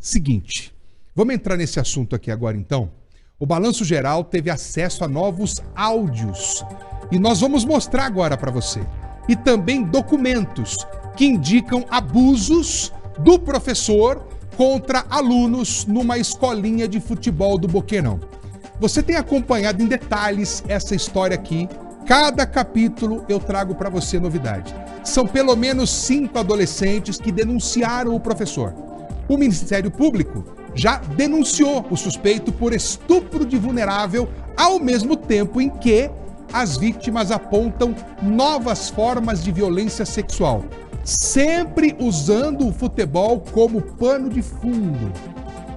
Seguinte, vamos entrar nesse assunto aqui agora então. O Balanço Geral teve acesso a novos áudios e nós vamos mostrar agora para você. E também documentos que indicam abusos do professor contra alunos numa escolinha de futebol do Boqueirão. Você tem acompanhado em detalhes essa história aqui. Cada capítulo eu trago para você novidade. São pelo menos 5 adolescentes que denunciaram o professor. O Ministério Público já denunciou o suspeito por estupro de vulnerável, ao mesmo tempo em que as vítimas apontam novas formas de violência sexual, sempre usando o futebol como pano de fundo.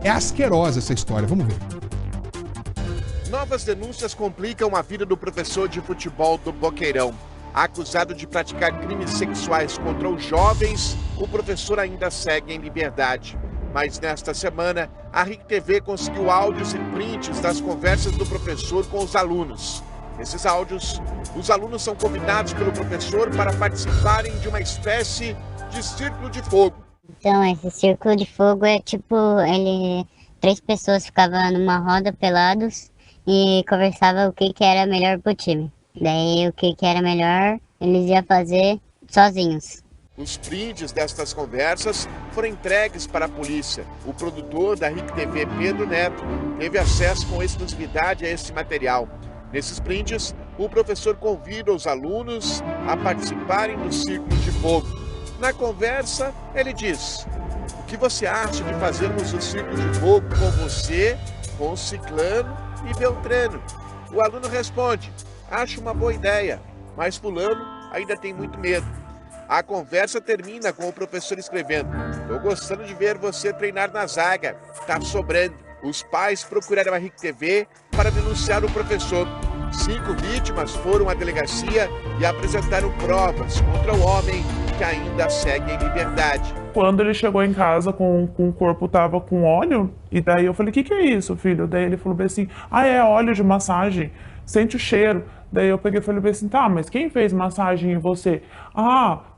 É asquerosa essa história, vamos ver. Novas denúncias complicam a vida do professor de futebol do Boqueirão. Acusado de praticar crimes sexuais contra os jovens, o professor ainda segue em liberdade. Mas nesta semana, a RIC TV conseguiu áudios e prints das conversas do professor com os alunos. Nesses áudios, os alunos são convidados pelo professor para participarem de uma espécie de círculo de fogo. Então, esse círculo de fogo é tipo, 3 pessoas ficavam numa roda pelados e conversavam o que era melhor pro time. Daí o que era melhor, eles iam fazer sozinhos. Os prints destas conversas foram entregues para a polícia. O produtor da RIC TV, Pedro Neto, teve acesso com exclusividade a esse material. Nesses prints, o professor convida os alunos a participarem do círculo de fogo. Na conversa, ele diz: o que você acha de fazermos o círculo de fogo com você, com Ciclano e Beltrano? O aluno responde: acho uma boa ideia, mas fulano ainda tem muito medo. A conversa termina com o professor escrevendo: estou gostando de ver você treinar na zaga, tá sobrando. Os pais procuraram a RIC TV para denunciar o professor. 5 vítimas foram à delegacia e apresentaram provas contra o homem, que ainda segue em liberdade. Quando ele chegou em casa, o corpo tava com óleo, e daí eu falei: que é isso, filho? Daí ele falou bem assim: é óleo de massagem, sente o cheiro. Daí eu peguei e falei bem assim: tá, mas quem fez massagem em você?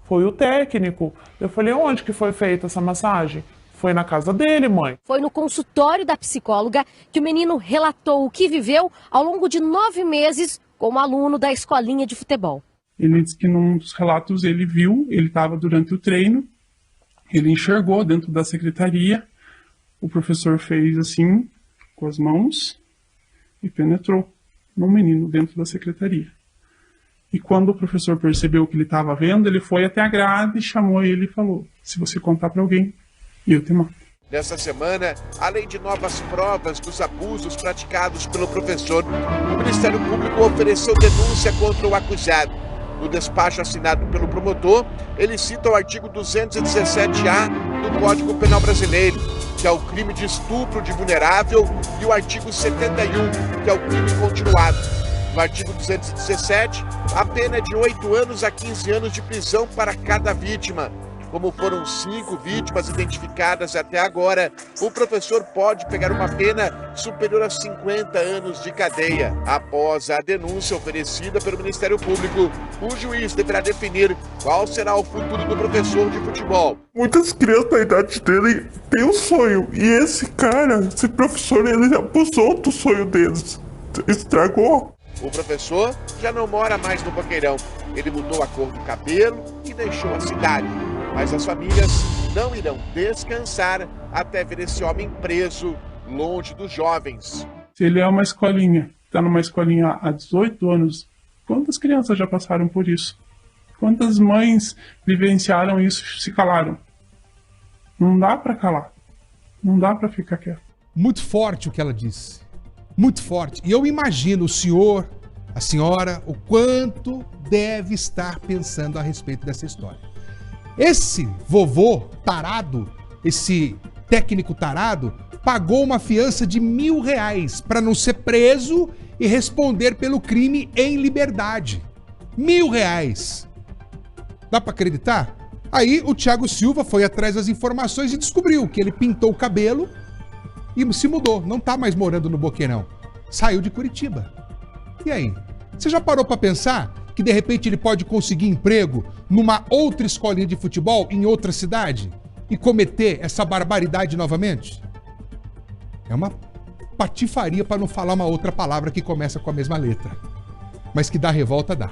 Foi o técnico. Eu falei: onde que foi feita essa massagem? Foi na casa dele, mãe. Foi no consultório da psicóloga que o menino relatou o que viveu ao longo de 9 meses como aluno da escolinha de futebol. Ele disse que num dos relatos ele viu, ele estava durante o treino, ele enxergou dentro da secretaria, o professor fez assim, com as mãos, e penetrou no menino dentro da secretaria. E quando o professor percebeu o que ele estava vendo, ele foi até a grade, chamou ele e falou: se você contar para alguém, eu te mato. Nesta semana, além de novas provas dos abusos praticados pelo professor, o Ministério Público ofereceu denúncia contra o acusado. No despacho assinado pelo promotor, ele cita o artigo 217-A do Código Penal Brasileiro, que é o crime de estupro de vulnerável, e o artigo 71, que é o crime continuado. No artigo 217, a pena é de 8 anos a 15 anos de prisão para cada vítima. Como foram 5 vítimas identificadas até agora, o professor pode pegar uma pena superior a 50 anos de cadeia. Após a denúncia oferecida pelo Ministério Público, o juiz deverá definir qual será o futuro do professor de futebol. Muitas crianças da idade dele têm um sonho, e esse professor, ele já posou o sonho deles. Estragou. O professor já não mora mais no Boqueirão. Ele mudou a cor do cabelo e deixou a cidade. Mas as famílias não irão descansar até ver esse homem preso, longe dos jovens. Se ele é uma escolinha, está numa escolinha há 18 anos, quantas crianças já passaram por isso? Quantas mães vivenciaram isso e se calaram? Não dá para calar. Não dá para ficar quieto. Muito forte o que ela disse. Muito forte. E eu imagino o senhor, a senhora, o quanto deve estar pensando a respeito dessa história. Esse vovô tarado, esse técnico tarado, pagou uma fiança de R$1.000 para não ser preso e responder pelo crime em liberdade. R$1.000. Dá para acreditar? Aí o Thiago Silva foi atrás das informações e descobriu que ele pintou o cabelo e se mudou. Não tá mais morando no Boqueirão. Saiu de Curitiba. E aí? Você já parou para pensar que de repente ele pode conseguir emprego numa outra escolinha de futebol em outra cidade? e cometer essa barbaridade novamente? É uma patifaria, para não falar uma outra palavra que começa com a mesma letra. Mas que dá revolta, dá.